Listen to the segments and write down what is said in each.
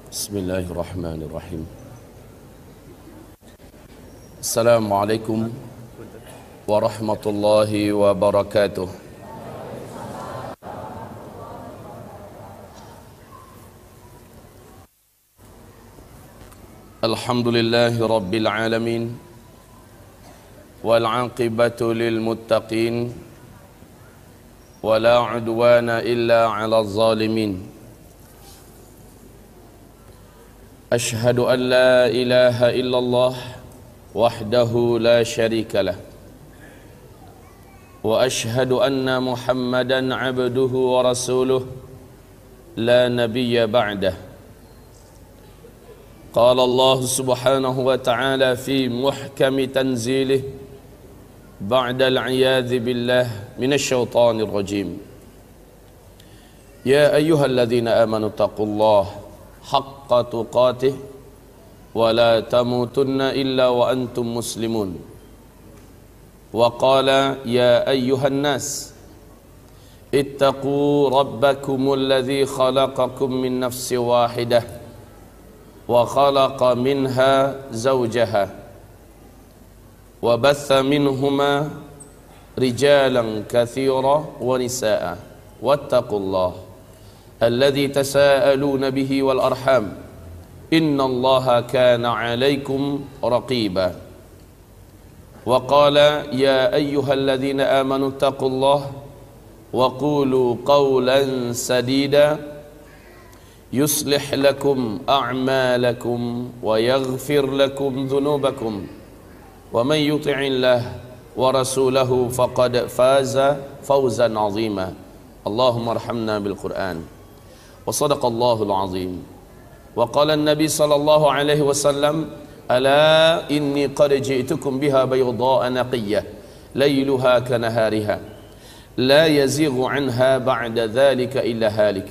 Bismillahirrahmanirrahim. Assalamualaikum warahmatullahi wabarakatuh. Alhamdulillahi rabbil alamin, wal aqibatu lil muttaqin, wala udwana illa 'alal zalimin. Ashhadu an la ilaha illallah wahdahu la syarika lah, wa ashhadu anna Muhammadan 'abduhu wa rasuluh la nabiyya ba'dah. Qala Allah subhanahu wa ta'ala fi muhkami tanzilih ba'da al-'iyadhi billah minasy syaithanir rajim. Ya ayyuhalladzina amanu taqullaha haqqa tuqatih wa la tamutunna illa wa antum muslimun. Wa qala ya ayyuhan nas ittaqu rabbakumul ladzi khalaqakum min nafsin wahidah wa khalaqa minha zawjaha wa batha minhuma rijalan katsira wa nisaa wattaqullaha الذي تساءلون به والأرحام إن الله كان عليكم رقيبا. وقال يا أيها الذين آمنوا اتقوا الله وقولوا قولا سديدا يصلح لكم أعمالكم ويغفر لكم ذنوبكم ومن يطع الله ورسوله فقد فاز فوزا عظيما. اللهم ارحمنا بالقرآن. وصدق الله العظيم. وقال النبي صلى الله عليه وسلم ألا إني قد جئتكم بها بيضاء نقية ليلها كنهارها لا يزيغ عنها بعد ذلك إلا هالك.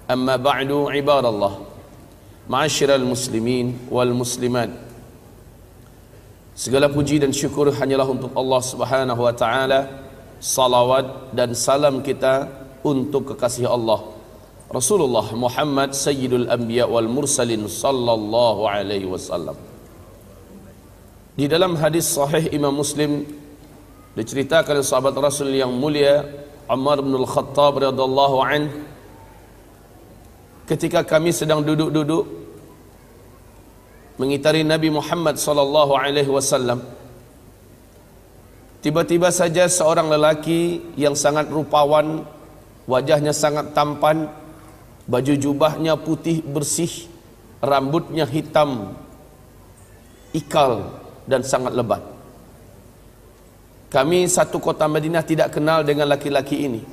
أما بعد عباد الله معاشر المسلمين والمسلمات, segala puji dan syukur hanyalah untuk Allah subhanahu wa ta'ala. Salawat dan salam kita untuk kekasih Allah Rasulullah Muhammad Sayyidul Anbiya wal Mursalin sallallahu alaihi wasallam. Di dalam hadis sahih Imam Muslim diceritakan oleh sahabat Rasul yang mulia Umar bin Al-Khattab radhiyallahu anhu, ketika kami sedang duduk-duduk mengitari Nabi Muhammad sallallahu alaihi wasallam, tiba-tiba saja seorang lelaki yang sangat rupawan, wajahnya sangat tampan, baju jubahnya putih bersih, rambutnya hitam ikal dan sangat lebat. Kami satu kota Madinah tidak kenal dengan laki-laki ini.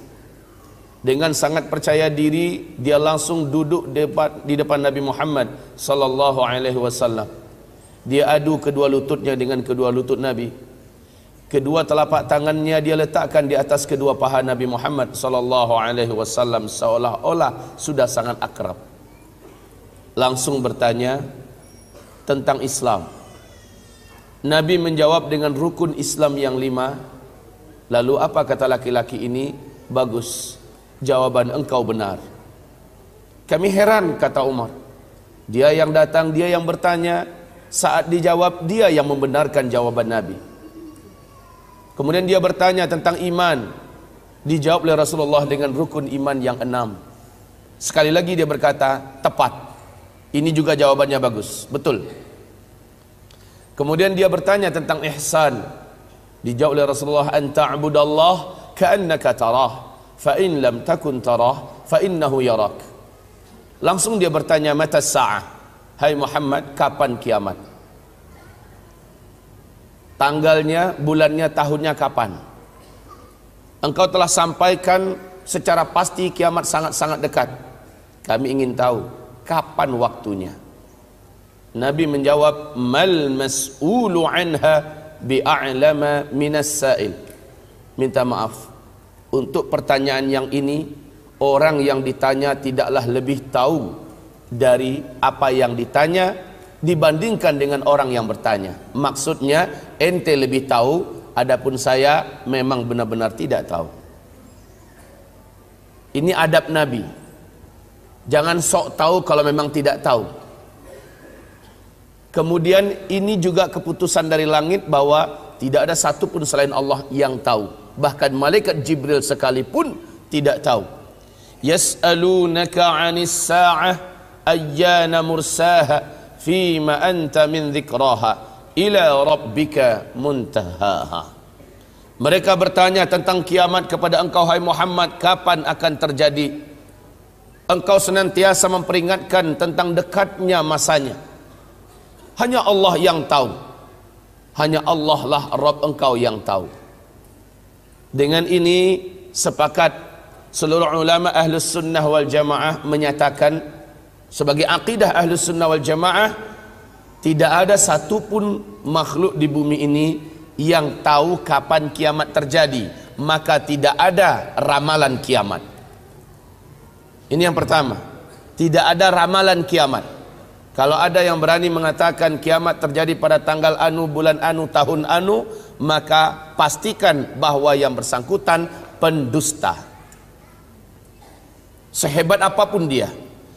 Dengan sangat percaya diri dia langsung duduk di depan Nabi Muhammad sallallahu alaihi wasallam. Dia adu kedua lututnya dengan kedua lutut Nabi. Kedua telapak tangannya dia letakkan di atas kedua paha Nabi Muhammad sallallahu alaihi wasallam seolah-olah sudah sangat akrab. Langsung bertanya tentang Islam. Nabi menjawab dengan rukun Islam yang 5. Lalu apa kata laki-laki ini? Bagus, jawaban engkau benar. Kami heran, kata Umar. Dia yang datang, dia yang bertanya, saat dijawab dia yang membenarkan jawaban Nabi. Kemudian dia bertanya tentang iman. Dijawab oleh Rasulullah dengan rukun iman yang 6. Sekali lagi dia berkata, tepat. Ini juga jawabannya bagus, betul. Kemudian dia bertanya tentang ihsan. Dijawab oleh Rasulullah, anta'budallah ka'annaka tarah, fa in lam takun tarah, fa innahu yarak. Langsung dia bertanya, mata sa'ah. Hai Muhammad, kapan kiamat? Tanggalnya, bulannya, tahunnya kapan? Engkau telah sampaikan secara pasti kiamat sangat-sangat dekat. Kami ingin tahu kapan waktunya. Nabi menjawab, mal mas'ulu anha bi'a'lama minas sa'il. Minta maaf, untuk pertanyaan yang ini orang yang ditanya tidaklah lebih tahu dari apa yang ditanya dibandingkan dengan orang yang bertanya. Maksudnya ente lebih tahu, adapun saya memang benar-benar tidak tahu. Ini adab Nabi. Jangan sok tahu kalau memang tidak tahu. Kemudian ini juga keputusan dari langit bahwa tidak ada satu pun selain Allah yang tahu. Bahkan malaikat Jibril sekalipun tidak tahu. Yas'alunaka 'anis sa'ah ayyana mursaha fima anta min dzikraha ila rabbika muntahaha. Mereka bertanya tentang kiamat kepada engkau hai Muhammad, kapan akan terjadi? Engkau senantiasa memperingatkan tentang dekatnya masanya. Hanya Allah yang tahu. Hanya Allah lah Rabb engkau yang tahu. Dengan ini sepakat seluruh ulama Ahlus Sunnah wal Jamaah menyatakan sebagai akidah Ahlus Sunnah wal Jamaah, tidak ada satupun makhluk di bumi ini yang tahu kapan kiamat terjadi, maka tidak ada ramalan kiamat. Ini yang pertama, tidak ada ramalan kiamat. Kalau ada yang berani mengatakan kiamat terjadi pada tanggal anu, bulan anu, tahun anu, maka pastikan bahwa yang bersangkutan pendusta. Sehebat apapun dia,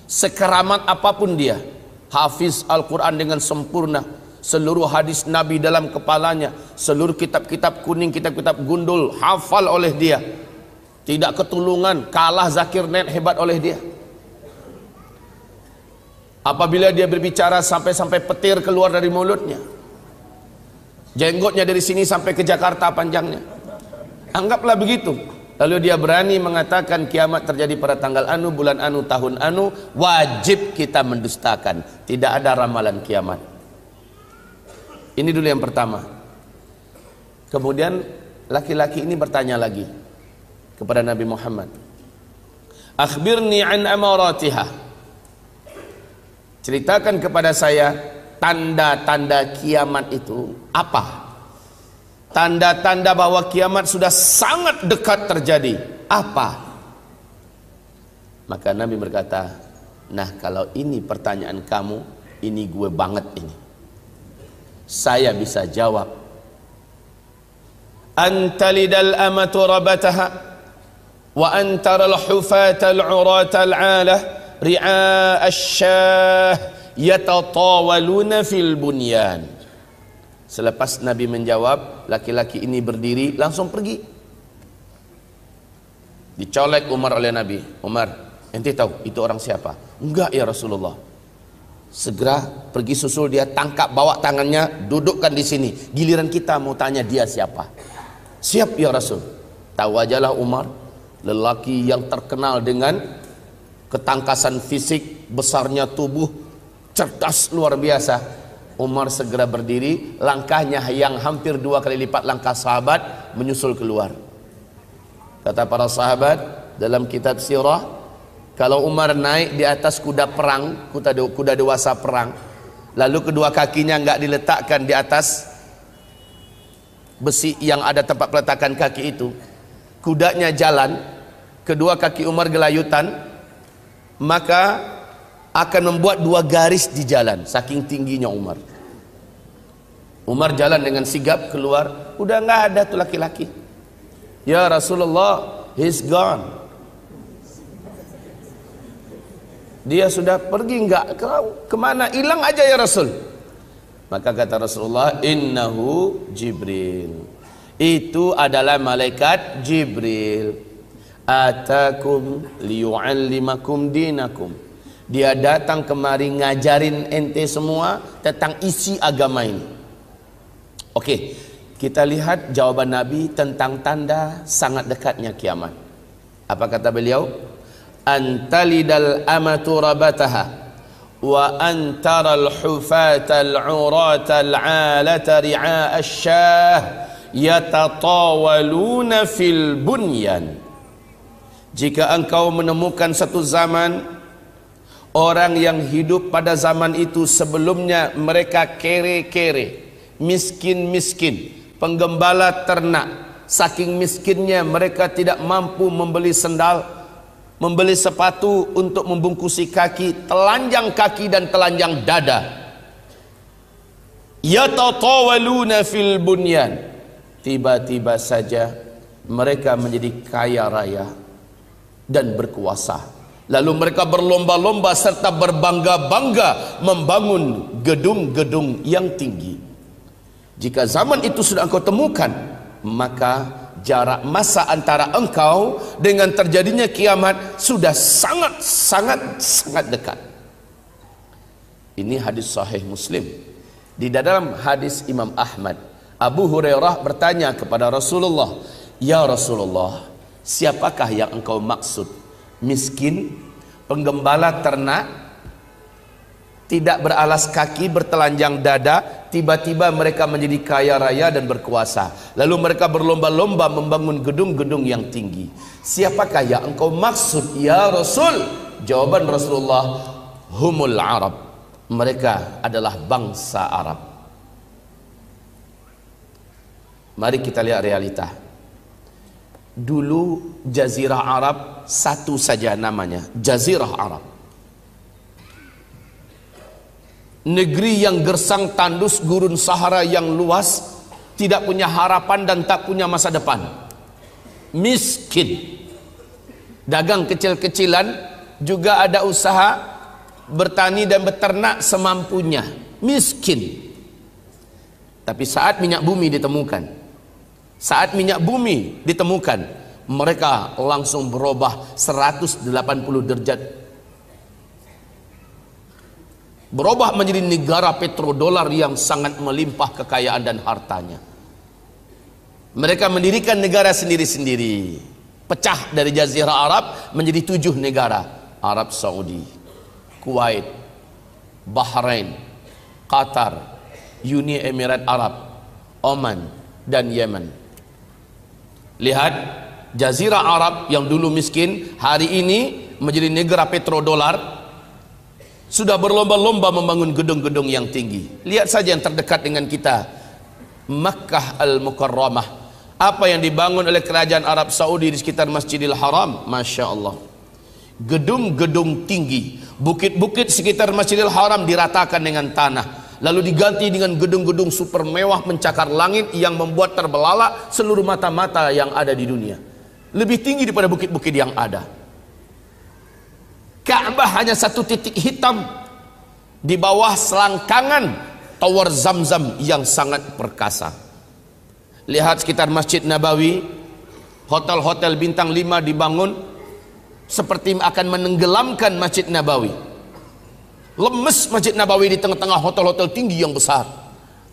sekeramat apapun dia, hafiz Al-Quran dengan sempurna, seluruh hadis Nabi dalam kepalanya, seluruh kitab-kitab kuning, kitab-kitab gundul hafal oleh dia, tidak ketulungan, kalah Zakir Net hebat oleh dia. Apabila dia berbicara sampai petir keluar dari mulutnya, jenggotnya dari sini sampai ke Jakarta panjangnya, anggaplah begitu. Lalu dia berani mengatakan kiamat terjadi pada tanggal anu, bulan anu, tahun anu, wajib kita mendustakan. Tidak ada ramalan kiamat. Ini dulu yang pertama. Kemudian laki-laki ini bertanya lagi kepada Nabi Muhammad, akhbirni an amaratiha, ceritakan kepada saya tanda-tanda kiamat itu apa? Tanda-tanda bahwa kiamat sudah sangat dekat terjadi apa? Maka Nabi berkata, nah kalau ini pertanyaan kamu, ini gue banget ini, saya bisa jawab. Antalidal amatu rabataha wa antaral hufatal uratal alah ri'a asyah yatatawaluna fil bunyan. Selepas Nabi menjawab, laki-laki ini berdiri langsung pergi. Dicolek Umar oleh Nabi. Umar, ente tahu itu orang siapa? Enggak ya Rasulullah. Segera pergi susul dia, tangkap, bawa tangannya, dudukkan di sini. Giliran kita mau tanya dia siapa. Siap ya Rasul. Tahu ajalah Umar, lelaki yang terkenal dengan ketangkasan fisik, besarnya tubuh, cerdas luar biasa. Umar segera berdiri, langkahnya yang hampir 2 kali lipat langkah sahabat, menyusul keluar. Kata para sahabat dalam kitab sirah, kalau Umar naik di atas kuda perang, kuda dewasa perang, lalu kedua kakinya enggak diletakkan di atas besi yang ada tempat peletakan kaki itu, kudanya jalan, kedua kaki Umar gelayutan, maka akan membuat 2 garis di jalan, saking tingginya Umar. Umar jalan dengan sigap keluar, udah nggak ada tuh laki-laki. Ya Rasulullah, he's gone. Dia sudah pergi, nggak kemana, hilang aja ya Rasul. Maka kata Rasulullah, innahu Jibril, itu adalah malaikat Jibril, atakum liyu'allimakum dinakum. Dia datang kemari ngajarin ente semua tentang isi agama ini. Oke, kita lihat jawaban Nabi tentang tanda sangat dekatnya kiamat. Apa kata beliau? Antalidal amatu rabataha wa antaral hufatal uratal alata ri'a asyah yatatawaluna fil bunyan. Jika engkau menemukan satu zaman orang yang hidup pada zaman itu sebelumnya mereka kere-kere, miskin-miskin, penggembala ternak, saking miskinnya mereka tidak mampu membeli sendal, membeli sepatu untuk membungkusi kaki, telanjang kaki dan telanjang dada. Yatatawaluna fil bunyan, tiba-tiba saja mereka menjadi kaya raya dan berkuasa. Lalu mereka berlomba-lomba serta berbangga-bangga membangun gedung-gedung yang tinggi. Jika zaman itu sudah engkau temukan, maka jarak masa antara engkau dengan terjadinya kiamat sudah sangat dekat. Ini hadis sahih Muslim. Di dalam hadis Imam Ahmad, Abu Hurairah bertanya kepada Rasulullah, "Ya Rasulullah, siapakah yang engkau maksud? Miskin, penggembala ternak, tidak beralas kaki, bertelanjang dada, tiba-tiba mereka menjadi kaya raya dan berkuasa. Lalu mereka berlomba-lomba membangun gedung-gedung yang tinggi. Siapakah yang engkau maksud ya Rasul?" Jawaban Rasulullah, "Humul Arab." Mereka adalah bangsa Arab. Mari kita lihat realita. Dulu Jazirah Arab satu saja namanya, Jazirah Arab. Negeri yang gersang tandus, gurun Sahara yang luas, tidak punya harapan dan tak punya masa depan. Miskin. Dagang kecil-kecilan, juga ada usaha bertani dan beternak semampunya. Miskin. Tapi saat minyak bumi ditemukan, mereka langsung berubah 180 derajat. Berubah menjadi negara petrodolar yang sangat melimpah kekayaan dan hartanya. Mereka mendirikan negara sendiri-sendiri. Pecah dari Jazirah Arab menjadi 7 negara. Arab Saudi, Kuwait, Bahrain, Qatar, Uni Emirat Arab, Oman, dan Yemen. Lihat, Jazirah Arab yang dulu miskin, hari ini menjadi negara petrodolar, sudah berlomba-lomba membangun gedung-gedung yang tinggi. Lihat saja yang terdekat dengan kita, Makkah Al-Mukarramah. Apa yang dibangun oleh kerajaan Arab Saudi di sekitar Masjidil Haram, Masya Allah. Gedung-gedung tinggi, bukit-bukit sekitar Masjidil Haram diratakan dengan tanah, lalu diganti dengan gedung-gedung super mewah mencakar langit yang membuat terbelalak seluruh mata-mata yang ada di dunia. Lebih tinggi daripada bukit-bukit yang ada. Ka'bah hanya satu titik hitam di bawah selangkangan Tower Zamzam yang sangat perkasa. Lihat sekitar Masjid Nabawi, hotel-hotel bintang 5 dibangun seperti akan menenggelamkan Masjid Nabawi. Lemes Masjid Nabawi di tengah-tengah hotel-hotel tinggi yang besar.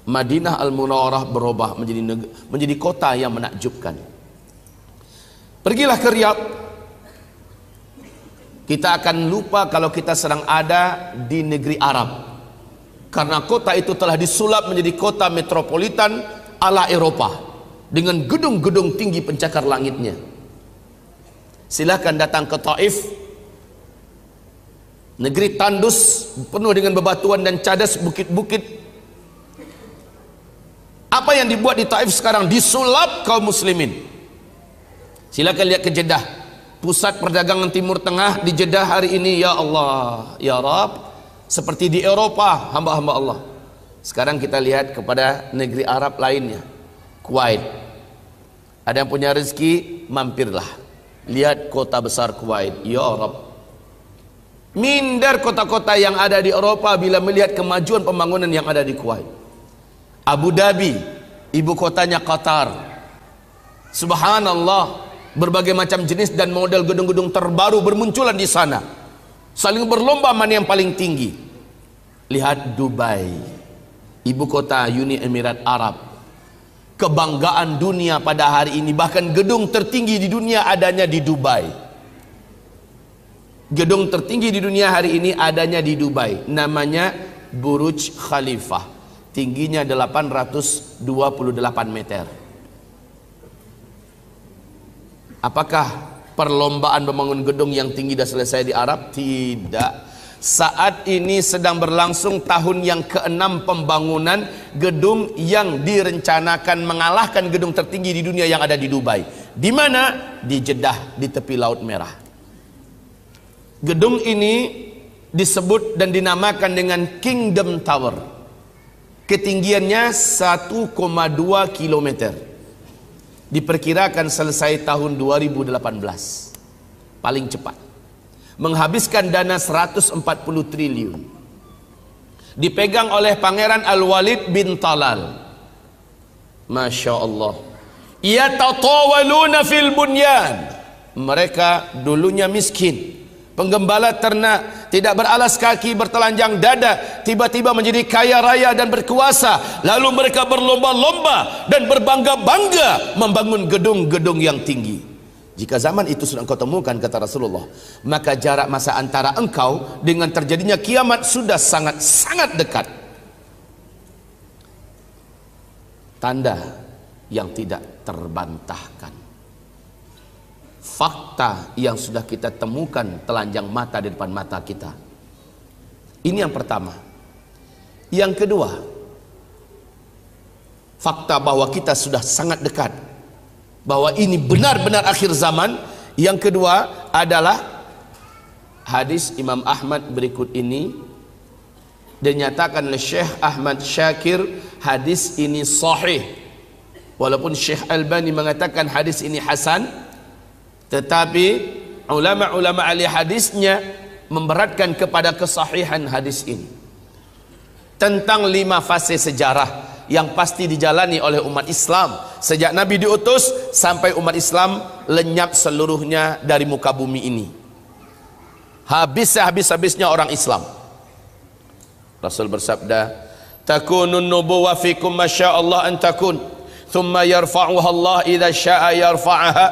Madinah Al-Munawwarah berubah menjadi kota yang menakjubkan. Pergilah ke Riyadh, kita akan lupa kalau kita sedang ada di negeri Arab, karena kota itu telah disulap menjadi kota metropolitan ala Eropa dengan gedung-gedung tinggi pencakar langitnya. Silahkan datang ke Taif, negeri tandus penuh dengan bebatuan dan cadas, bukit-bukit. Apa yang dibuat di Taif sekarang disulap kaum muslimin. Silakan lihat ke Jeddah, pusat perdagangan Timur Tengah di Jeddah hari ini. Ya Allah, ya Rabb, seperti di Eropa, hamba-hamba Allah. Sekarang kita lihat kepada negeri Arab lainnya, Kuwait. Ada yang punya rezeki, mampirlah. Lihat kota besar Kuwait, ya Rabb. Minder kota-kota yang ada di Eropa bila melihat kemajuan pembangunan yang ada di Kuwait. Abu Dhabi, ibu kotanya Qatar. Subhanallah, berbagai macam jenis dan model gedung-gedung terbaru bermunculan di sana. Saling berlomba mana yang paling tinggi. Lihat Dubai, ibu kota Uni Emirat Arab. Kebanggaan dunia pada hari ini, bahkan gedung tertinggi di dunia adanya di Dubai. Gedung tertinggi di dunia hari ini adanya di Dubai, namanya Burj Khalifah, tingginya 828 meter. Apakah perlombaan membangun gedung yang tinggi sudah selesai di Arab? Tidak. Saat ini sedang berlangsung tahun yang ke-6 pembangunan gedung yang direncanakan mengalahkan gedung tertinggi di dunia yang ada di Dubai. Di mana? Di Jeddah, di tepi Laut Merah. Gedung ini disebut dan dinamakan dengan Kingdom Tower. Ketinggiannya 1,2 km. Diperkirakan selesai tahun 2018. Paling cepat. menghabiskan dana 140 triliun, dipegang oleh Pangeran Al-Walid bin Talal. Masya Allah. Yatatawaluna fil bunyan. Mereka dulunya miskin, penggembala ternak, tidak beralas kaki, bertelanjang dada, tiba-tiba menjadi kaya raya dan berkuasa. Lalu mereka berlomba-lomba dan berbangga-bangga membangun gedung-gedung yang tinggi. Jika zaman itu sudah engkau temukan, kata Rasulullah, maka jarak masa antara engkau dengan terjadinya kiamat sudah sangat-sangat dekat. Tanda yang tidak terbantahkan, fakta yang sudah kita temukan telanjang mata di depan mata kita. Ini yang pertama. Yang kedua, fakta bahwa kita sudah sangat dekat, bahwa ini benar-benar akhir zaman. Yang kedua adalah hadis Imam Ahmad berikut ini, dinyatakan oleh Syekh Ahmad Syakir, hadis ini sahih. Walaupun Syekh Albani mengatakan hadis ini hasan, tetapi ulama-ulama ahli hadisnya memberatkan kepada kesahihan hadis ini. Tentang 5 fase sejarah yang pasti dijalani oleh umat Islam sejak Nabi diutus sampai umat Islam lenyap seluruhnya dari muka bumi ini. Habis-habisnya orang Islam. Rasul bersabda, takunun nubuwah fikum masyaallah an takun, thumma yarfa'uha Allah idza syaa yarfa'aha,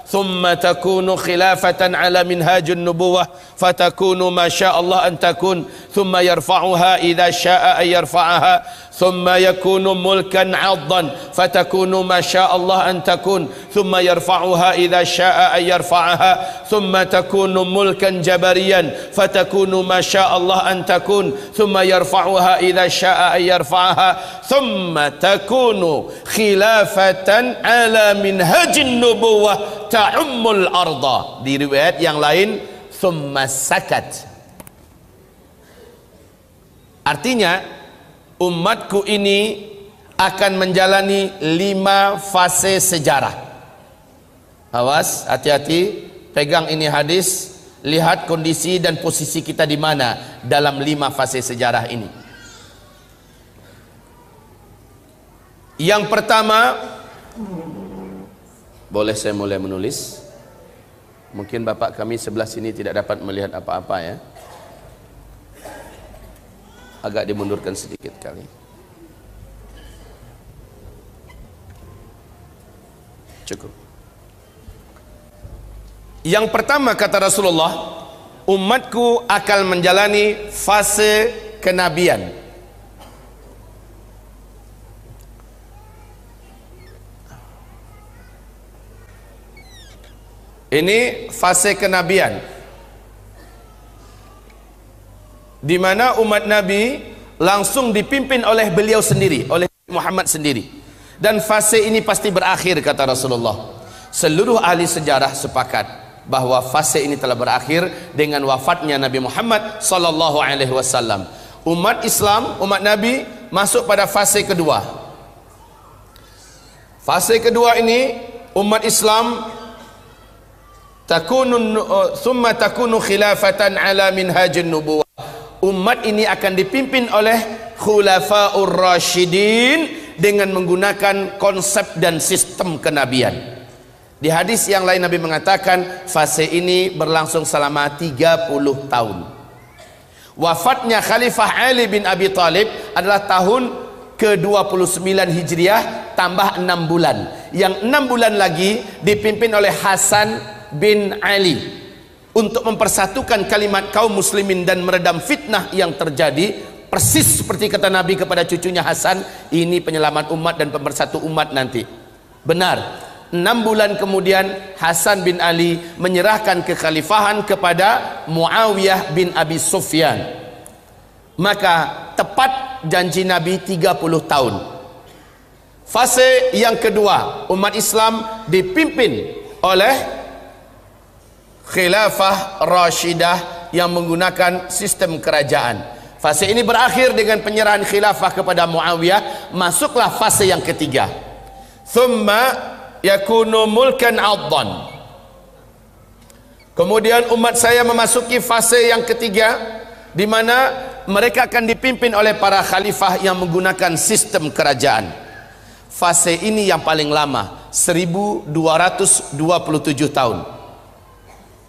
ثم تكون خلافة على منهاج النبوة فتكون ما شاء الله أن تكون ثم يرفعها إذا شاء أن يرفعها ثم يكون ملكا عضا فتكون ما شاء الله أن تكون ثم يرفعها إذا شاء أن يرفعها ثم تكون ملكا جبريا فتكون ما شاء الله أن تكون ثم يرفعها إذا شاء أن يرفعها ثم تكون خلافة على منهاج النبوة ta'ummul arda. Di riwayat yang lain thumma sakat. Artinya umatku ini akan menjalani 5 fase sejarah. Awas, hati-hati, pegang ini hadis, lihat kondisi dan posisi kita di mana dalam 5 fase sejarah ini. Yang pertama, boleh saya mulai menulis? Mungkin bapak kami sebelah sini tidak dapat melihat apa-apa ya. Agak dimundurkan sedikit kali. Cukup. Yang pertama kata Rasulullah, umatku akan menjalani fase kenabian. Ini fase kenabian, di mana umat Nabi langsung dipimpin oleh beliau sendiri, oleh Muhammad sendiri. Dan fase ini pasti berakhir kata Rasulullah. Seluruh ahli sejarah sepakat bahwa fase ini telah berakhir dengan wafatnya Nabi Muhammad sallallahu alaihi wasallam. Umat Islam, umat Nabi masuk pada fase kedua. Fase kedua ini umat Islam thumma takunu khilafatan ala minhajin nubuwah. Umat ini akan dipimpin oleh khulafaur rasyidin dengan menggunakan konsep dan sistem kenabian. Di hadis yang lain Nabi mengatakan fase ini berlangsung selama 30 tahun. Wafatnya Khalifah Ali bin Abi Thalib adalah tahun ke-29 Hijriah tambah 6 bulan. Yang 6 bulan lagi dipimpin oleh Hasan bin Ali untuk mempersatukan kalimat kaum muslimin dan meredam fitnah yang terjadi. Persis seperti kata Nabi kepada cucunya Hasan, ini penyelamat umat dan pemersatu umat nanti. Benar, 6 bulan kemudian Hasan bin Ali menyerahkan kekhalifahan kepada Muawiyah bin Abi Sufyan. Maka tepat janji Nabi 30 tahun. Fase yang kedua, umat Islam dipimpin oleh khilafah rasyidah yang menggunakan sistem kerajaan. Fase ini berakhir dengan penyerahan khilafah kepada Muawiyah. Masuklah fase yang ketiga, thumma yakunu mulkan addan. Kemudian umat saya memasuki fase yang ketiga, di mana mereka akan dipimpin oleh para khalifah yang menggunakan sistem kerajaan. Fase ini yang paling lama, 1227 tahun.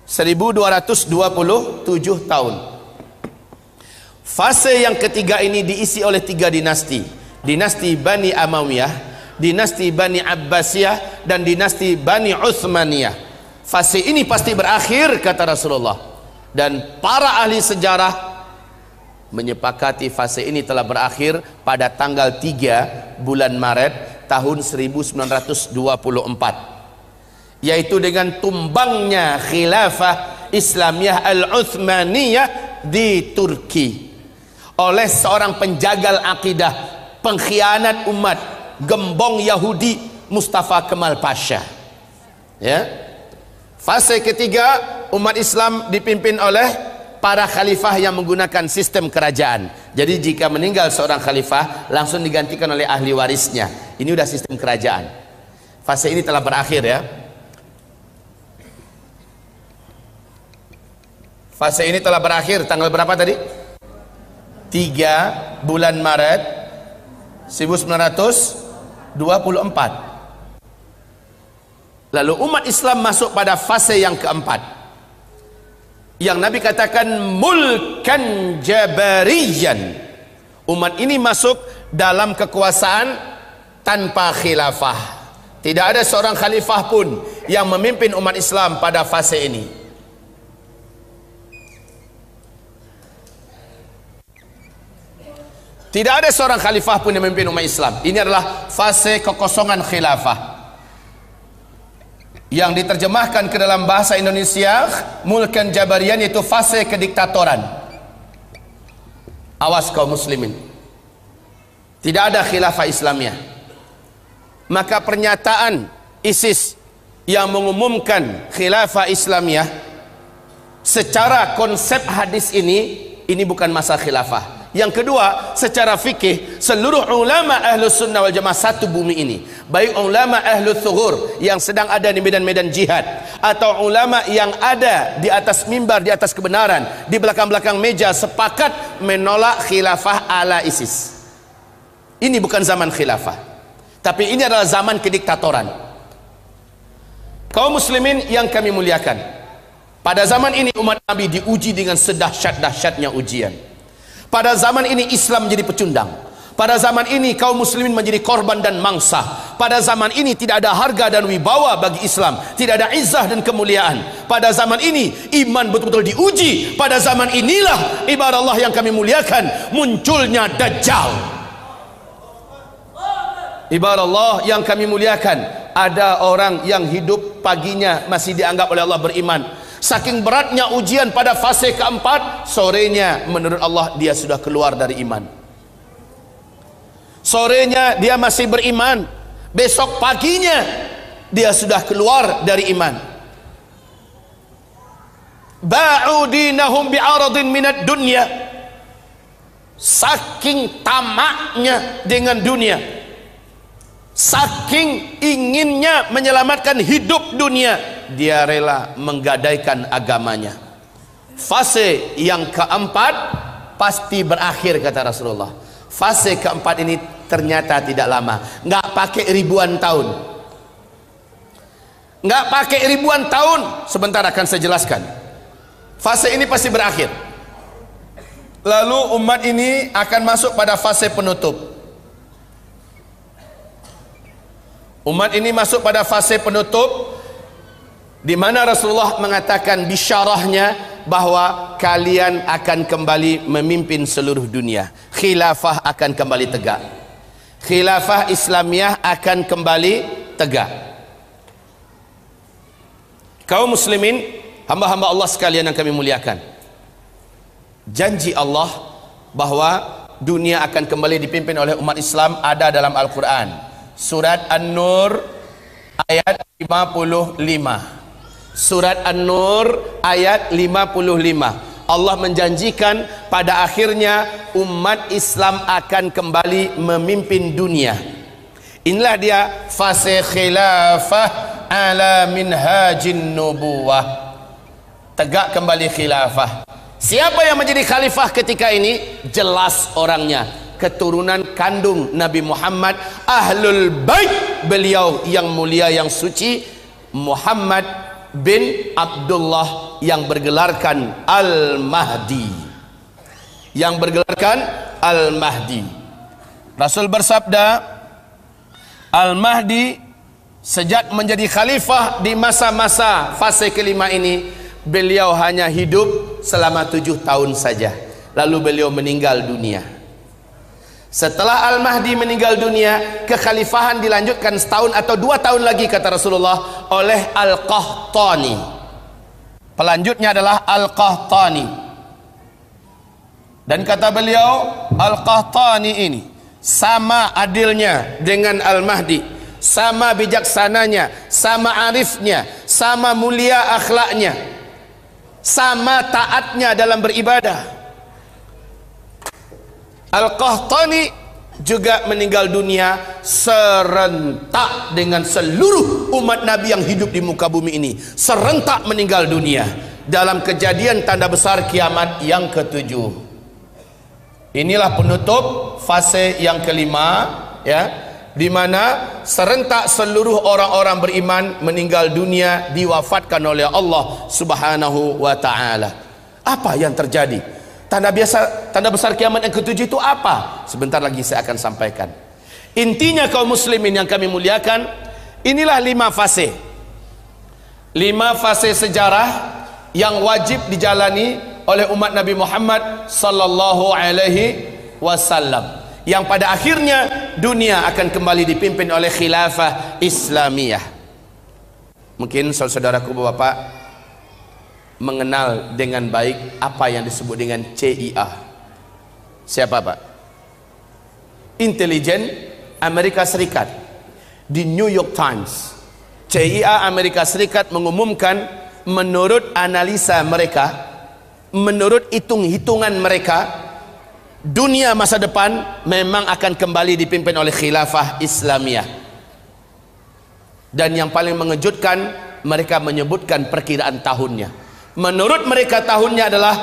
1227 tahun. Fase yang ketiga ini diisi oleh 3 dinasti. Dinasti Bani Amawiyah, dinasti Bani Abbasiyah, dan dinasti Bani Utsmaniyah. Fase ini pasti berakhir, kata Rasulullah. Dan para ahli sejarah menyepakati fase ini telah berakhir pada tanggal 3 bulan Maret tahun 1924, yaitu dengan tumbangnya khilafah Islamiyah Al-Utsmaniyah di Turki oleh seorang penjagal akidah, pengkhianat umat, gembong Yahudi, Mustafa Kemal Pasha. Ya. Fase ketiga, umat Islam dipimpin oleh para khalifah yang menggunakan sistem kerajaan. Jadi jika meninggal seorang khalifah, langsung digantikan oleh ahli warisnya. Ini udah sistem kerajaan. Fase ini telah berakhir, ya. Fase ini telah berakhir tanggal berapa tadi? 3 bulan Maret 1924. Lalu umat Islam masuk pada fase yang keempat, yang Nabi katakan mulkan jabariyan. Umat ini masuk dalam kekuasaan tanpa khilafah. Tidak ada seorang khalifah pun yang memimpin umat Islam pada fase ini. Tidak ada seorang khalifah pun yang memimpin umat Islam. Ini adalah fase kekosongan khilafah, yang diterjemahkan ke dalam bahasa Indonesia mulkan jabarian, yaitu fase kediktatoran. Awas kaum muslimin, tidak ada khilafah Islamiyah. Maka pernyataan ISIS yang mengumumkan khilafah Islamiyah, secara konsep hadis ini bukan masa khilafah. Yang kedua, secara fikih, seluruh ulama ahlus sunnah wal jamaah satu bumi ini, baik ulama ahlus thughur yang sedang ada di medan-medan jihad, atau ulama yang ada di atas mimbar, di atas kebenaran, di belakang-belakang meja, sepakat menolak khilafah ala ISIS. Ini bukan zaman khilafah, tapi ini adalah zaman kediktatoran. Kaum muslimin yang kami muliakan, pada zaman ini umat Nabi diuji dengan sedahsyat-dahsyatnya ujian. Pada zaman ini Islam menjadi pecundang. Pada zaman ini kaum muslimin menjadi korban dan mangsa. Pada zaman ini tidak ada harga dan wibawa bagi Islam, tidak ada izzah dan kemuliaan. Pada zaman ini iman betul-betul diuji. Pada zaman inilah ibarat Allah yang kami muliakan, munculnya Dajjal. Ibarat Allah yang kami muliakan, ada orang yang hidup paginya masih dianggap oleh Allah beriman. Saking beratnya ujian pada fase keempat, sorenya menurut Allah dia sudah keluar dari iman. Sorenya dia masih beriman, besok paginya dia sudah keluar dari iman. Ba'u dinahum bi'aradin minad dunya. Saking tamaknya dengan dunia, saking inginnya menyelamatkan hidup dunia, dia rela menggadaikan agamanya. Fase yang keempat pasti berakhir, kata Rasulullah. Fase keempat ini ternyata tidak lama, nggak pakai ribuan tahun, nggak pakai ribuan tahun. Sebentar akan saya jelaskan. Fase ini pasti berakhir. Lalu umat ini akan masuk pada fase penutup. Umat ini masuk pada fase penutup, di mana Rasulullah mengatakan bisyarahnya bahwa kalian akan kembali memimpin seluruh dunia. Khilafah akan kembali tegak. Khilafah Islamiyah akan kembali tegak. Kaum muslimin, hamba-hamba Allah sekalian yang kami muliakan, janji Allah bahwa dunia akan kembali dipimpin oleh umat Islam ada dalam Al-Quran. Surat An-Nur ayat 55. Surat An-Nur ayat 55. Allah menjanjikan pada akhirnya umat Islam akan kembali memimpin dunia. Inilah dia fase khilafah ala minhajin nubuwah. tegak kembali khilafah. Siapa yang menjadi khalifah ketika ini? Jelas orangnya, keturunan kandung Nabi Muhammad, ahlul bait beliau yang mulia yang suci, Muhammad bin Abdullah yang bergelarkan Al-Mahdi, yang bergelarkan Al-Mahdi. Rasul bersabda, Al-Mahdi sejak menjadi khalifah di masa-masa fase kelima ini, beliau hanya hidup selama 7 tahun saja, lalu beliau meninggal dunia. Setelah Al-Mahdi meninggal dunia, kekhalifahan dilanjutkan setahun atau 2 tahun lagi kata Rasulullah oleh Al-Qahtani. Pelanjutnya adalah Al-Qahtani. Dan kata beliau, Al-Qahtani ini sama adilnya dengan Al-Mahdi, sama bijaksananya, sama arifnya, sama mulia akhlaknya, sama taatnya dalam beribadah. Al-Qahtani juga meninggal dunia serentak dengan seluruh umat Nabi yang hidup di muka bumi ini, serentak meninggal dunia dalam kejadian tanda besar kiamat yang ke-7. Inilah penutup fase yang kelima, ya, di mana serentak seluruh orang-orang beriman meninggal dunia, diwafatkan oleh Allah Subhanahu wa taala. Apa yang terjadi? Tanda besar kiamat yang ke-7 itu apa? Sebentar lagi saya akan sampaikan. Intinya kaum muslimin yang kami muliakan, inilah 5 fase. 5 fase sejarah yang wajib dijalani oleh umat Nabi Muhammad sallallahu alaihi wasallam, yang pada akhirnya dunia akan kembali dipimpin oleh khilafah Islamiyah. Mungkin saudaraku Bapak mengenal dengan baik apa yang disebut dengan CIA. Siapa Pak? Intelijen Amerika Serikat. Di New York Times, CIA Amerika Serikat mengumumkan, menurut analisa mereka, menurut hitung-hitungan mereka, dunia masa depan memang akan kembali dipimpin oleh khilafah Islamiyah. Dan yang paling mengejutkan, mereka menyebutkan perkiraan tahunnya. Menurut mereka tahunnya adalah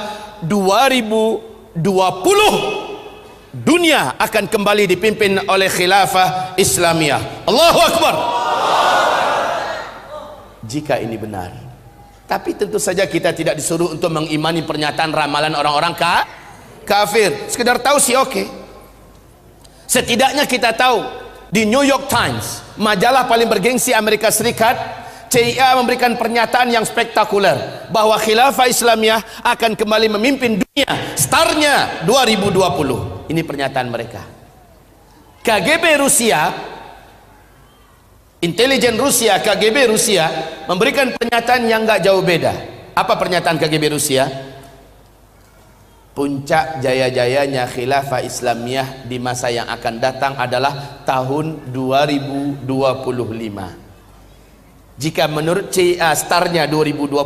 2020, dunia akan kembali dipimpin oleh khilafah Islamiyah. Allahu Akbar. Jika ini benar, tapi tentu saja kita tidak disuruh untuk mengimani pernyataan ramalan orang-orang kafir. Sekedar tahu sih oke. Setidaknya kita tahu di New York Times, majalah paling bergengsi Amerika Serikat, CIA memberikan pernyataan yang spektakuler bahwa khilafah Islamiyah akan kembali memimpin dunia, startnya 2020. Ini pernyataan mereka. KGB Rusia, intelijen Rusia, KGB Rusia memberikan pernyataan yang nggak jauh beda. Apa pernyataan KGB Rusia? Puncak jaya-jayanya khilafah Islamiyah di masa yang akan datang adalah tahun 2025. Jika menurut CIA startnya 2020,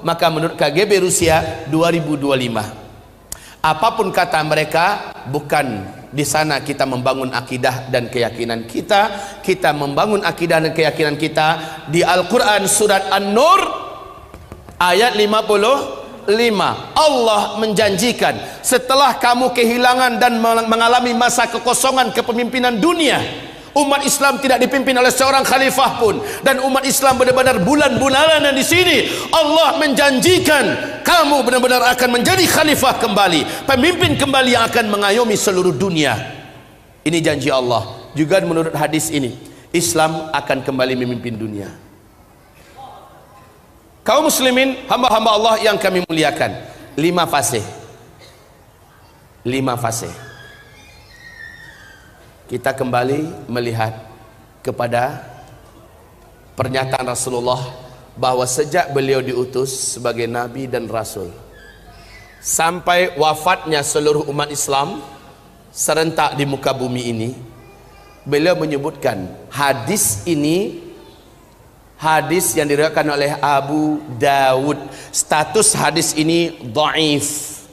maka menurut KGB Rusia 2025. Apapun kata mereka, bukan di sana kita membangun akidah dan keyakinan kita. Kita membangun akidah dan keyakinan kita di Al-Quran surat An-Nur ayat 55. Allah menjanjikan, setelah kamu kehilangan dan mengalami masa kekosongan kepemimpinan dunia, umat Islam tidak dipimpin oleh seorang khalifah pun, dan umat Islam benar-benar bulan-bulanan di sini, Allah menjanjikan kamu benar-benar akan menjadi khalifah kembali, pemimpin kembali yang akan mengayomi seluruh dunia. Ini janji Allah. Juga menurut hadis ini, Islam akan kembali memimpin dunia. Kaum muslimin, hamba-hamba Allah yang kami muliakan, 5 fase. 5 fase. Kita kembali melihat kepada pernyataan Rasulullah bahwa sejak beliau diutus sebagai Nabi dan Rasul sampai wafatnya seluruh umat Islam serentak di muka bumi ini, beliau menyebutkan hadis ini, hadis yang diriwayatkan oleh Abu Dawud. Status hadis ini dhaif.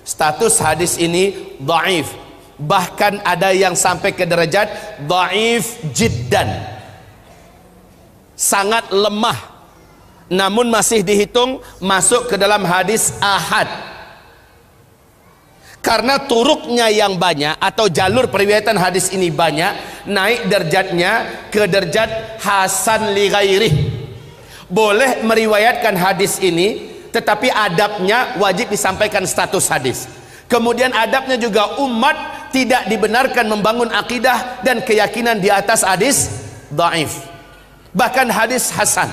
Status hadis ini dhaif. Bahkan ada yang sampai ke derajat dhaif jiddan, sangat lemah. namun masih dihitung masuk ke dalam hadis ahad. Karena turuknya yang banyak atau jalur periwayatan hadis ini banyak, naik derajatnya ke derajat hasan li ghairih. Boleh meriwayatkan hadis ini, tetapi adabnya wajib disampaikan status hadis. Kemudian adabnya juga umat tidak dibenarkan membangun akidah dan keyakinan di atas hadis dhaif, bahkan hadis hasan.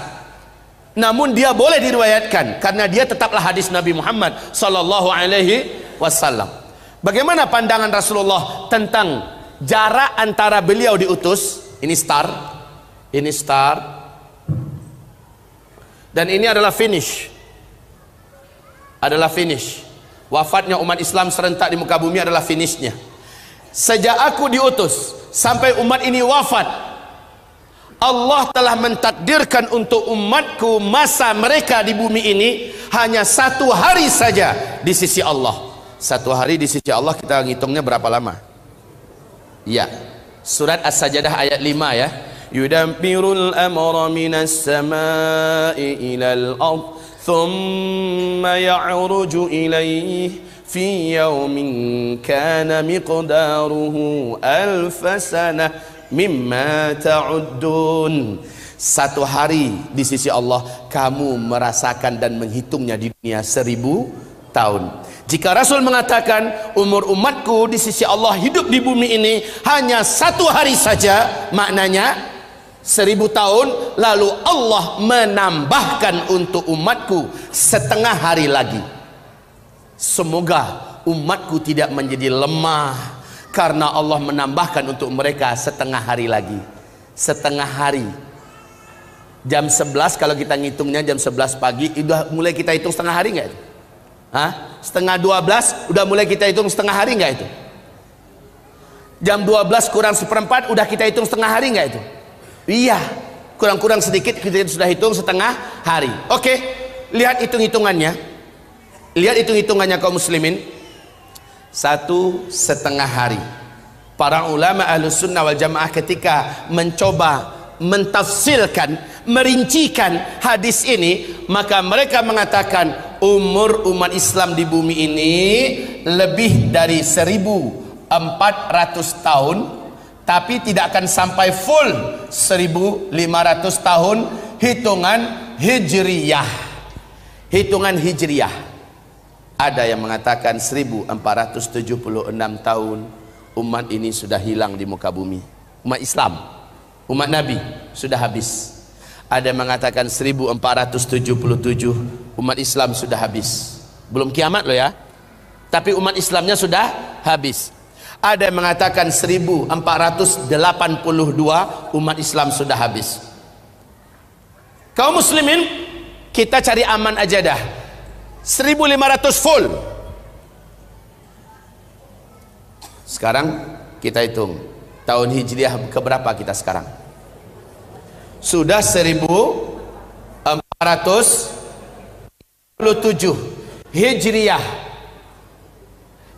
Namun dia boleh diriwayatkan karena dia tetaplah hadis Nabi Muhammad sallallahu alaihi wasallam. Bagaimana pandangan Rasulullah tentang jarak antara beliau diutus? Ini start, dan ini adalah finish. Wafatnya umat Islam serentak di muka bumi adalah finishnya. Sejak aku diutus sampai umat ini wafat, Allah telah mentakdirkan untuk umatku masa mereka di bumi ini hanya 1 hari saja di sisi Allah. 1 hari di sisi Allah kita ngitungnya berapa lama? Ya, surat As-Sajdah ayat 5 ya. Yudabbirul amra minas samai ilal ard thumma ya'ruju ilayhi fi yawmin kana miqdaruhu alfa sanah mimma ta'uddun. 1 hari di sisi Allah kamu merasakan dan menghitungnya di dunia 1000 tahun. Jika Rasul mengatakan umur umatku di sisi Allah hidup di bumi ini hanya 1 hari saja, maknanya 1000 tahun, lalu Allah menambahkan untuk umatku 1/2 hari lagi. Semoga umatku tidak menjadi lemah karena Allah menambahkan untuk mereka 1/2 hari lagi. 1/2 hari. Jam 11 kalau kita ngitungnya jam 11 pagi, udah mulai kita hitung 1/2 hari nggak itu? Hah? 11:30 udah mulai kita hitung 1/2 hari nggak itu? Jam 12 kurang 1/4 udah kita hitung 1/2 hari nggak itu? Iya, kurang-kurang sedikit kita sudah hitung 1/2 hari. Oke, lihat hitung-hitungannya. Lihat hitung-hitungannya kaum muslimin. 1,5 hari. Para ulama Ahlus Sunnah wal Jamaah ketika mencoba mentafsirkan, merincikan hadis ini, maka mereka mengatakan umur umat Islam di bumi ini lebih dari 1400 tahun, tapi tidak akan sampai full 1500 tahun hitungan hijriyah. Hitungan hijriyah. Ada yang mengatakan 1476 tahun umat ini sudah hilang di muka bumi. Umat Islam, umat Nabi sudah habis. Ada yang mengatakan 1477 umat Islam sudah habis. Belum kiamat loh ya, tapi umat Islamnya sudah habis. Ada yang mengatakan 1482 umat Islam sudah habis. Kaum muslimin, kita cari aman aja dah. 1500 full. Sekarang kita hitung tahun hijriah keberapa kita sekarang? Sudah 1427 hijriah.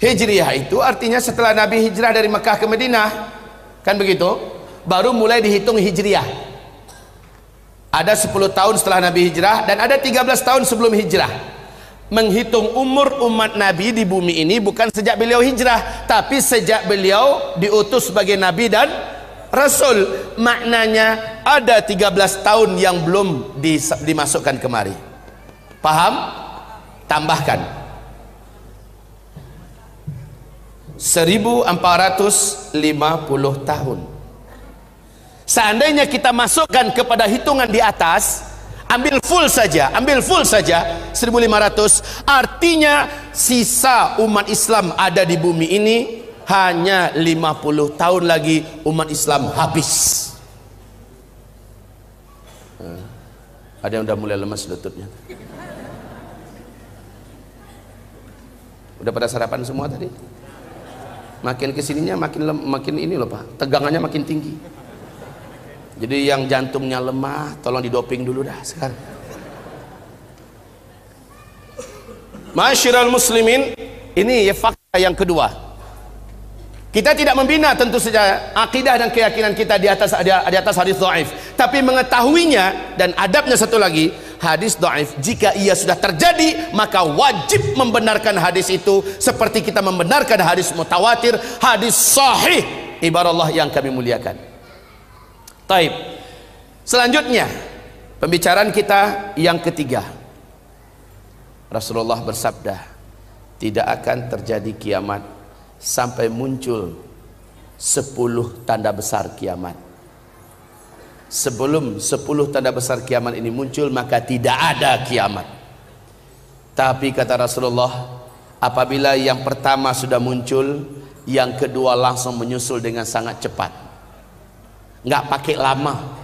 Hijriah itu artinya setelah Nabi hijrah dari Mekah ke Madinah, kan begitu? Baru mulai dihitung hijriah. Ada 10 tahun setelah Nabi hijrah dan ada 13 tahun sebelum hijrah. Menghitung umur umat Nabi di bumi ini bukan sejak beliau hijrah, tapi sejak beliau diutus sebagai Nabi dan Rasul. Maknanya ada 13 tahun yang belum dimasukkan kemari. Paham? Tambahkan 1450 tahun. Seandainya kita masukkan kepada hitungan di atas, ambil full saja 1500, artinya sisa umat Islam ada di bumi ini hanya 50 tahun lagi umat Islam habis. Ada yang udah mulai lemas lututnya. Udah pada sarapan semua tadi? Makin kesininya makin ini loh Pak, tegangannya makin tinggi. Jadi yang jantungnya lemah tolong didoping dulu dah sekarang. Masyiral muslimin, ini ya fakta yang kedua. Kita tidak membina tentu saja akidah dan keyakinan kita di atas hadis dhaif, tapi mengetahuinya dan adabnya satu lagi, hadis dhaif. Jika ia sudah terjadi, maka wajib membenarkan hadis itu seperti kita membenarkan hadis mutawatir, hadis sahih. Ibarat Allah yang kami muliakan. Taib. Selanjutnya, pembicaraan kita yang ketiga. Rasulullah bersabda, tidak akan terjadi kiamat sampai muncul 10 tanda besar kiamat. Sebelum 10 tanda besar kiamat ini muncul, maka tidak ada kiamat. Tapi kata Rasulullah, apabila yang pertama sudah muncul, yang kedua langsung menyusul dengan sangat cepat, nggak pakai lama.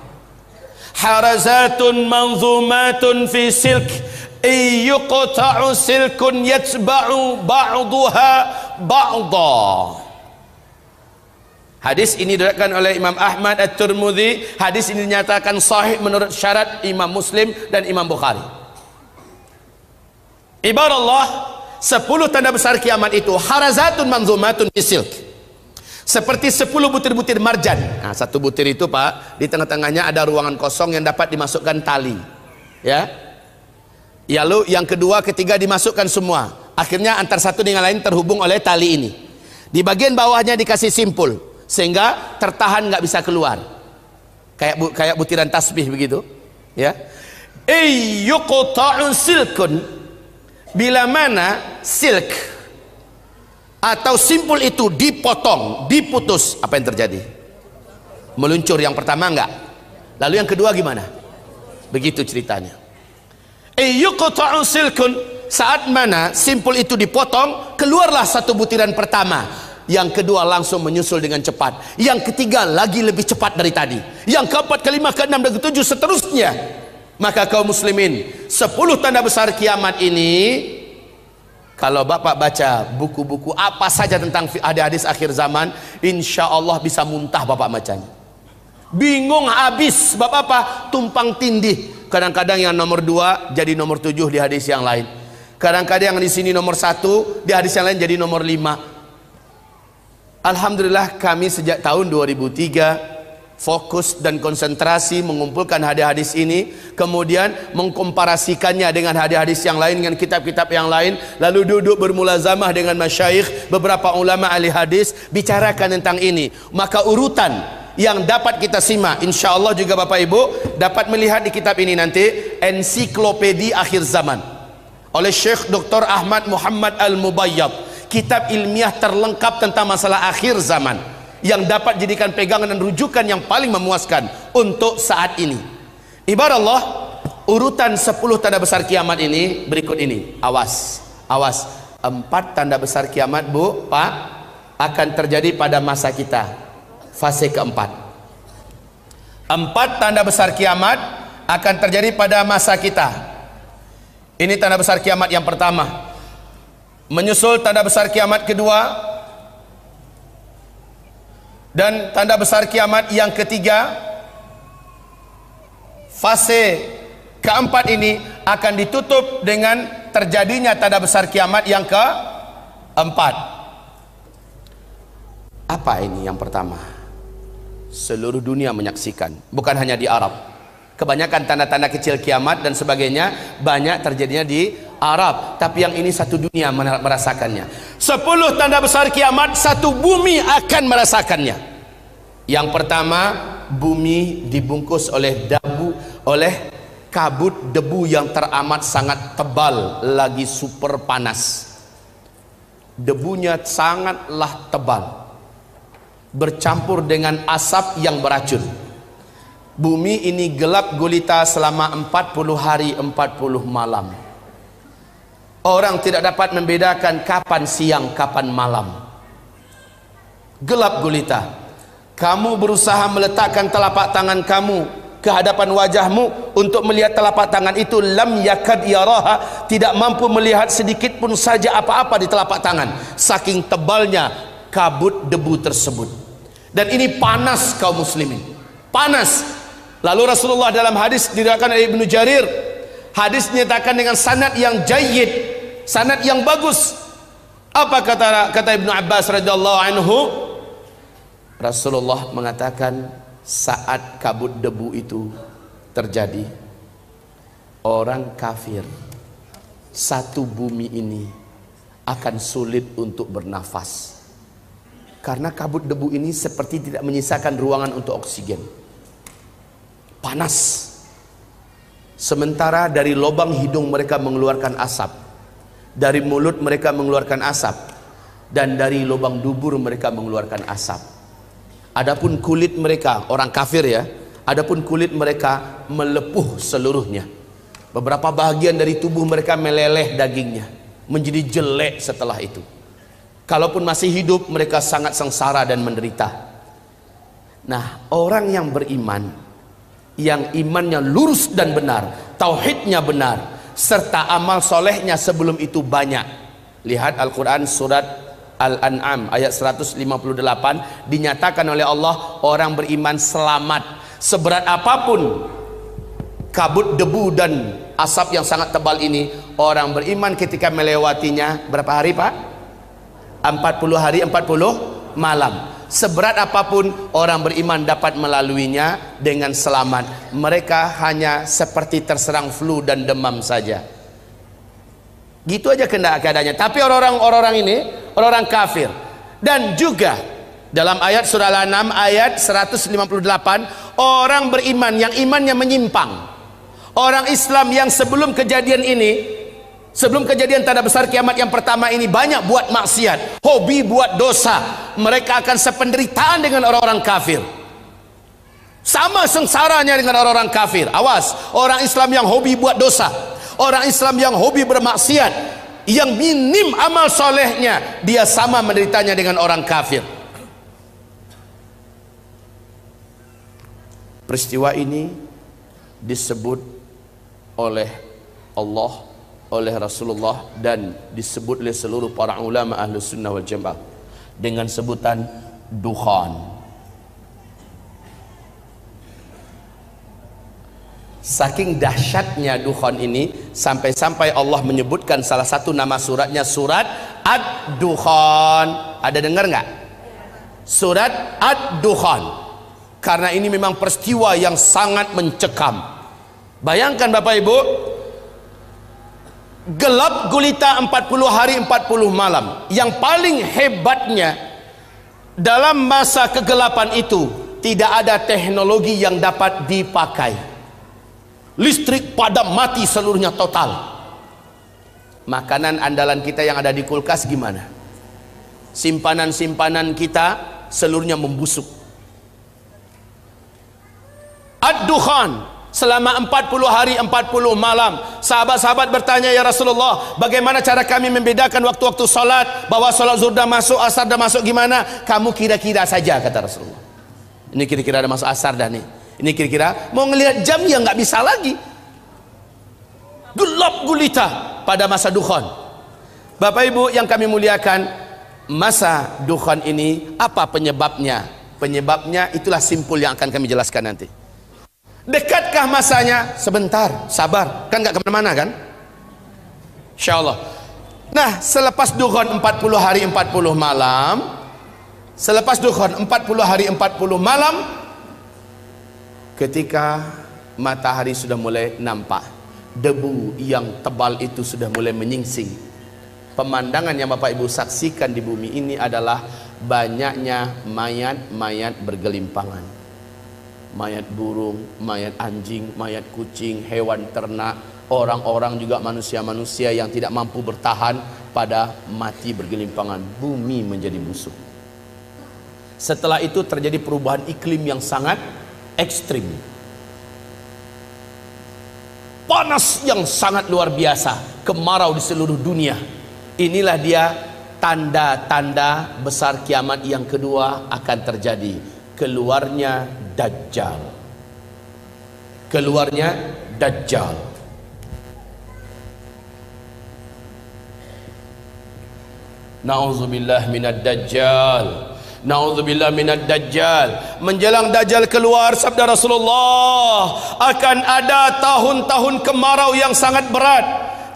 Harazatun manzumatun fi silk, yuqta'u silkun yatba'u ba'daha ba'da. Hadis ini diriwayatkan oleh Imam Ahmad At-Tirmidzi. Hadis ini dinyatakan sahih menurut syarat Imam Muslim dan Imam Bukhari. Ibarat Allah, 10 tanda besar kiamat itu harazatun manzumatun fi silk, seperti 10 butir-butir marjan. Nah, satu butir itu Pak, di tengah-tengahnya ada ruangan kosong yang dapat dimasukkan tali, ya. Lalu yang kedua, ketiga dimasukkan semua. Akhirnya antar satu dengan lain terhubung oleh tali ini. Di bagian bawahnya dikasih simpul sehingga tertahan, nggak bisa keluar. Kayak butiran tasbih begitu, ya. Yuqta'u silkun, bila mana silk atau simpul itu dipotong, diputus, apa yang terjadi? Meluncur yang pertama enggak? Lalu yang kedua gimana? Begitu ceritanya. Yuqta'u silkun, saat mana simpul itu dipotong, keluarlah satu butiran pertama. Yang kedua langsung menyusul dengan cepat. Yang ketiga lagi lebih cepat dari tadi. Yang keempat, kelima, keenam, dan ketujuh seterusnya. Maka kaum muslimin, 10 tanda besar kiamat ini, kalau Bapak baca buku-buku apa saja tentang hadis akhir zaman, insya Allah bisa muntah Bapak bacanya. Bingung habis, Bapak apa? Tumpang tindih. Kadang-kadang yang nomor 2 jadi nomor 7 di hadis yang lain. Kadang-kadang yang di sini nomor 1, di hadis yang lain jadi nomor 5. Alhamdulillah kami sejak tahun 2003 fokus dan konsentrasi mengumpulkan hadis-hadis ini, kemudian mengkomparasikannya dengan hadis-hadis yang lain, dengan kitab-kitab yang lain, lalu duduk bermulazamah dengan masyayikh, beberapa ulama ahli hadis, bicarakan tentang ini. Maka urutan yang dapat kita simak, insya Allah juga Bapak Ibu dapat melihat di kitab ini nanti, Ensiklopedia Akhir Zaman oleh Syekh Dr. Ahmad Muhammad Al-Mubayyad, kitab ilmiah terlengkap tentang masalah akhir zaman yang dapat jadikan pegangan dan rujukan yang paling memuaskan untuk saat ini. Ibarat Allah, urutan 10 tanda besar kiamat ini berikut ini. Awas, awas. 4 tanda besar kiamat, Bu, Pak, akan terjadi pada masa kita, fase keempat. 4 tanda besar kiamat akan terjadi pada masa kita. Ini tanda besar kiamat yang pertama. Menyusul tanda besar kiamat kedua, dan tanda besar kiamat yang ketiga. Fase keempat ini akan ditutup dengan terjadinya tanda besar kiamat yang keempat. Apa ini yang pertama? Seluruh dunia menyaksikan, bukan hanya di Arab. Kebanyakan tanda-tanda kecil kiamat dan sebagainya banyak terjadinya di Arab, tapi yang ini satu dunia merasakannya. 10 tanda besar kiamat, satu bumi akan merasakannya. Yang pertama, bumi dibungkus oleh kabut debu yang teramat sangat tebal, lagi super panas. Debunya sangatlah tebal, bercampur dengan asap yang beracun. Bumi ini gelap gulita selama 40 hari 40 malam. Orang tidak dapat membedakan kapan siang, kapan malam. Gelap gulita. Kamu berusaha meletakkan telapak tangan kamu ke hadapan wajahmu untuk melihat telapak tangan itu, lam yakad yaraha, tidak mampu melihat sedikit pun saja apa-apa di telapak tangan, saking tebalnya kabut debu tersebut. Dan ini panas kaum muslimin, panas. Lalu Rasulullah dalam hadis diriwayatkan oleh Ibnu Jarir, hadis dinyatakan dengan sanad yang jayyid, sanad yang bagus. Apa kata Ibnu Abbas radhiyallahu anhu? Rasulullah mengatakan, saat kabut debu itu terjadi, orang kafir, satu bumi ini akan sulit untuk bernafas. Karena kabut debu ini seperti tidak menyisakan ruangan untuk oksigen. Panas. Sementara dari lubang hidung mereka mengeluarkan asap, dari mulut mereka mengeluarkan asap, dan dari lubang dubur mereka mengeluarkan asap. Adapun kulit mereka, orang kafir ya, adapun kulit mereka melepuh seluruhnya. Beberapa bahagian dari tubuh mereka meleleh dagingnya, menjadi jelek setelah itu. Kalaupun masih hidup, mereka sangat sengsara dan menderita. Nah, orang yang beriman, yang imannya lurus dan benar, tauhidnya benar, serta amal solehnya sebelum itu banyak. Lihat Al-Quran surat Al-An'am ayat 158, dinyatakan oleh Allah orang beriman selamat. Seberat apapun kabut debu dan asap yang sangat tebal ini, orang beriman ketika melewatinya, berapa hari Pak? 40 hari 40 malam. Seberat apapun orang beriman dapat melaluinya dengan selamat. Mereka hanya seperti terserang flu dan demam saja. Gitu aja keadaannya. Tapi orang-orang ini, orang kafir. Dan juga dalam ayat surah Al-An'am ayat 158, orang beriman yang imannya menyimpang, orang Islam yang sebelum kejadian ini, sebelum kejadian tanda besar kiamat yang pertama ini, banyak buat maksiat, hobi buat dosa, mereka akan sependeritaan dengan orang-orang kafir. Sama sengsaranya dengan orang-orang kafir. Awas, orang Islam yang hobi buat dosa, orang Islam yang hobi bermaksiat, yang minim amal solehnya, dia sama menderitanya dengan orang kafir. Peristiwa ini disebut oleh Allah, oleh Rasulullah, dan disebut oleh seluruh para ulama Ahlus Sunnah wal Jamaah dengan sebutan dukhan. Saking dahsyatnya dukhan ini, sampai-sampai Allah menyebutkan salah satu nama suratnya surat Ad-Dukhan. Ada dengar nggak? Surat Ad-Dukhan. Karena ini memang peristiwa yang sangat mencekam. Bayangkan Bapak Ibu, gelap gulita 40 hari 40 malam. Yang paling hebatnya, dalam masa kegelapan itu tidak ada teknologi yang dapat dipakai. Listrik padam mati seluruhnya total. Makanan andalan kita yang ada di kulkas gimana? Simpanan-simpanan kita seluruhnya membusuk. Ad-Dukhan selama 40 hari 40 malam. Sahabat-sahabat bertanya, ya Rasulullah, bagaimana cara kami membedakan waktu-waktu salat, bahwa salat zuhur dah masuk, asar dah masuk, gimana? Kamu kira-kira saja, kata Rasulullah. Ini kira-kira ada masuk asar dah nih. Ini kira-kira mau ngelihat jam ya nggak bisa lagi. Gelap gulita pada masa dukhan. Bapak Ibu yang kami muliakan, masa dukhan ini apa penyebabnya? Penyebabnya itulah simpul yang akan kami jelaskan nanti. Dekatkah masanya? Sebentar, sabar, kan nggak kemana-mana kan? Insya Allah. Nah, selepas dukhan 40 hari 40 malam, selepas dukhan 40 hari 40 malam, ketika matahari sudah mulai nampak, debu yang tebal itu sudah mulai menyingsing. Pemandangan yang Bapak Ibu saksikan di bumi ini adalah banyaknya mayat-mayat bergelimpangan. Mayat burung, mayat anjing, mayat kucing, hewan ternak, orang-orang juga manusia-manusia yang tidak mampu bertahan pada mati bergelimpangan. Bumi menjadi busuk. Setelah itu terjadi perubahan iklim yang sangat ekstrim. Panas yang sangat luar biasa, kemarau di seluruh dunia. Inilah dia tanda-tanda besar kiamat yang kedua akan terjadi. Keluarnya Dajjal. Keluarnya Dajjal. Na'udzubillah minad Dajjal. Na'udzubillah minad Dajjal. Menjelang Dajjal keluar, sabda Rasulullah, akan ada tahun-tahun kemarau yang sangat berat.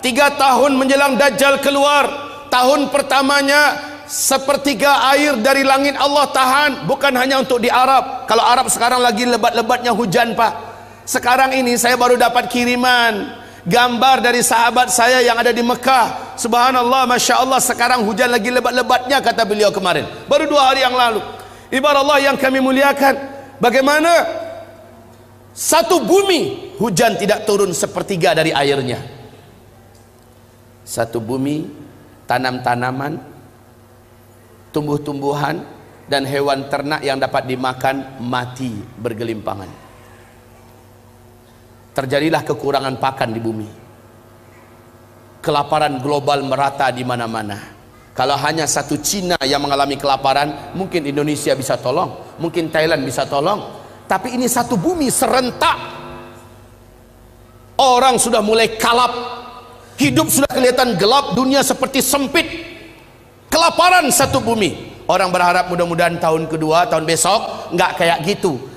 3 tahun menjelang Dajjal keluar. Tahun pertamanya sepertiga air dari langit Allah tahan. Bukan hanya untuk di Arab. Kalau Arab sekarang lagi lebat-lebatnya hujan Pak. Sekarang ini saya baru dapat kiriman gambar dari sahabat saya yang ada di Mekah. Subhanallah, Masya Allah, sekarang hujan lagi lebat-lebatnya, kata beliau kemarin, baru 2 hari yang lalu. Ibarat Allah yang kami muliakan, bagaimana satu bumi hujan tidak turun sepertiga dari airnya. Satu bumi, tanam-tanaman, tumbuh-tumbuhan dan hewan ternak yang dapat dimakan mati bergelimpangan. Terjadilah kekurangan pakan di bumi. Kelaparan global merata di mana-mana. Kalau hanya satu Cina yang mengalami kelaparan, mungkin Indonesia bisa tolong, mungkin Thailand bisa tolong. Tapi ini satu bumi serentak. Orang sudah mulai kalap, hidup sudah kelihatan gelap, dunia seperti sempit. Kelaparan satu bumi. Orang berharap mudah-mudahan tahun kedua, tahun besok nggak kayak gitu.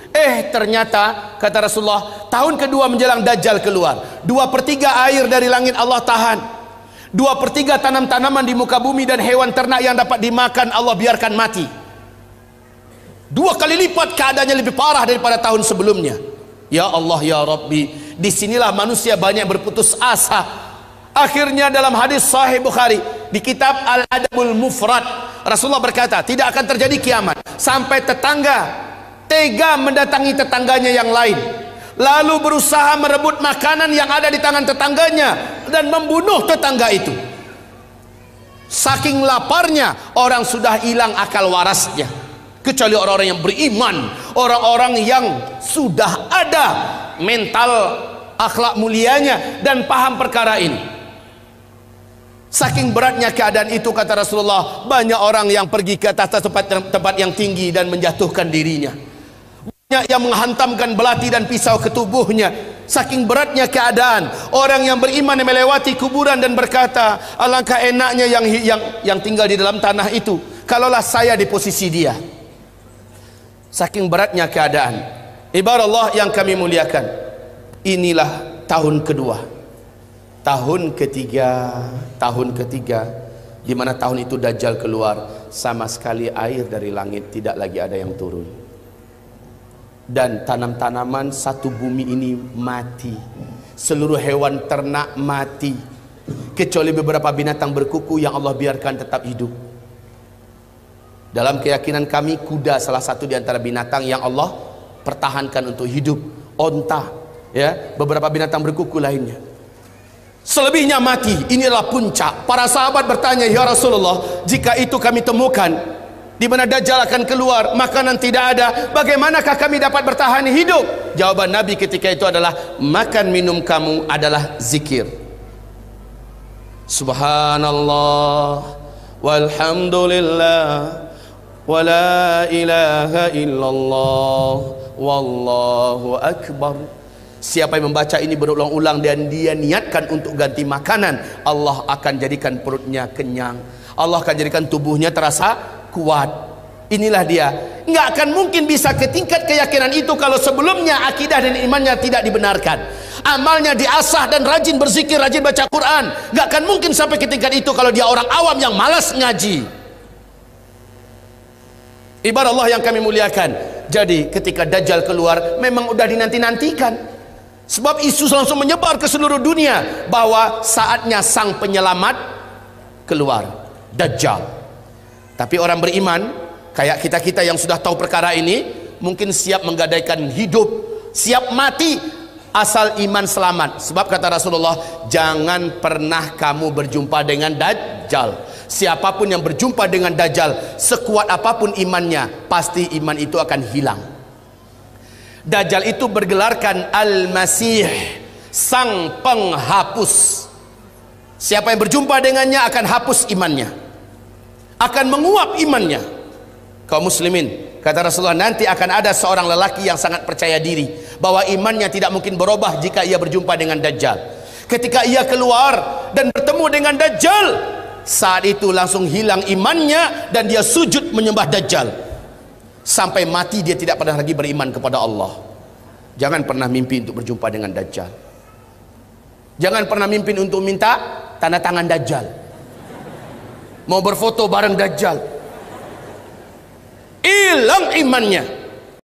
Ternyata kata Rasulullah, tahun kedua menjelang Dajjal keluar, 2/3 air dari langit Allah tahan, 2/3 tanam-tanaman di muka bumi dan hewan ternak yang dapat dimakan Allah biarkan mati. 2 kali lipat keadaannya, lebih parah daripada tahun sebelumnya. Ya Allah ya Rabbi, disinilah manusia banyak berputus asa. Akhirnya dalam hadis Sahih Bukhari di kitab Al-Adabul Mufrad, Rasulullah berkata, tidak akan terjadi kiamat sampai tetangga tega mendatangi tetangganya yang lain, lalu berusaha merebut makanan yang ada di tangan tetangganya dan membunuh tetangga itu. Saking laparnya, orang sudah hilang akal warasnya, kecuali orang-orang yang beriman, orang-orang yang sudah ada mental akhlak mulianya dan paham perkara ini. Saking beratnya keadaan itu, kata Rasulullah, banyak orang yang pergi ke atas tempat yang tinggi dan menjatuhkan dirinya. Banyak yang menghantamkan belati dan pisau ke tubuhnya. Saking beratnya keadaan, orang yang beriman yang melewati kuburan dan berkata, alangkah enaknya yang tinggal di dalam tanah itu, kalaulah saya di posisi dia. Saking beratnya keadaan. Ibarat Allah yang kami muliakan, inilah tahun kedua. Tahun ketiga di mana tahun itu Dajjal keluar, sama sekali air dari langit tidak lagi ada yang turun, dan tanam-tanaman satu bumi ini mati, seluruh hewan ternak mati, kecuali beberapa binatang berkuku yang Allah biarkan tetap hidup. Dalam keyakinan kami, kuda salah satu di antara binatang yang Allah pertahankan untuk hidup, onta, ya, beberapa binatang berkuku lainnya. Selebihnya mati. Inilah puncak. Para sahabat bertanya, ya Rasulullah, jika itu kami temukan di mana Dajjal akan keluar, makanan tidak ada, bagaimanakah kami dapat bertahan hidup? Jawaban Nabi ketika itu adalah, makan minum kamu adalah zikir. Subhanallah walhamdulillah wa la ilaha illallah wallahu akbar. Siapa yang membaca ini berulang-ulang dan dia niatkan untuk ganti makanan, Allah akan jadikan perutnya kenyang, Allah akan jadikan tubuhnya terasa kuat. Inilah dia. Nggak akan mungkin bisa ke tingkat keyakinan itu kalau sebelumnya akidah dan imannya tidak dibenarkan, amalnya diasah dan rajin berzikir, rajin baca Quran. Nggak akan mungkin sampai ke tingkat itu kalau dia orang awam yang malas ngaji. Ibarat Allah yang kami muliakan. Jadi ketika Dajjal keluar, memang udah dinanti-nantikan. Sebab isu langsung menyebar ke seluruh dunia bahwa saatnya sang penyelamat keluar, Dajjal. Tapi orang beriman kayak kita-kita yang sudah tahu perkara ini, mungkin siap menggadaikan hidup, siap mati asal iman selamat. Sebab kata Rasulullah, jangan pernah kamu berjumpa dengan Dajjal. Siapapun yang berjumpa dengan Dajjal, sekuat apapun imannya, pasti iman itu akan hilang. Dajjal itu bergelarkan Al-Masih, sang penghapus. Siapa yang berjumpa dengannya akan hapus imannya, akan menguap imannya. Kaum muslimin, kata Rasulullah, nanti akan ada seorang lelaki yang sangat percaya diri bahwa imannya tidak mungkin berubah jika ia berjumpa dengan Dajjal. Ketika ia keluar dan bertemu dengan Dajjal, saat itu langsung hilang imannya dan dia sujud menyembah Dajjal. Sampai mati dia tidak pernah lagi beriman kepada Allah. Jangan pernah mimpi untuk berjumpa dengan Dajjal. Jangan pernah mimpi untuk minta tanda tangan Dajjal, mau berfoto bareng Dajjal. Hilang imannya.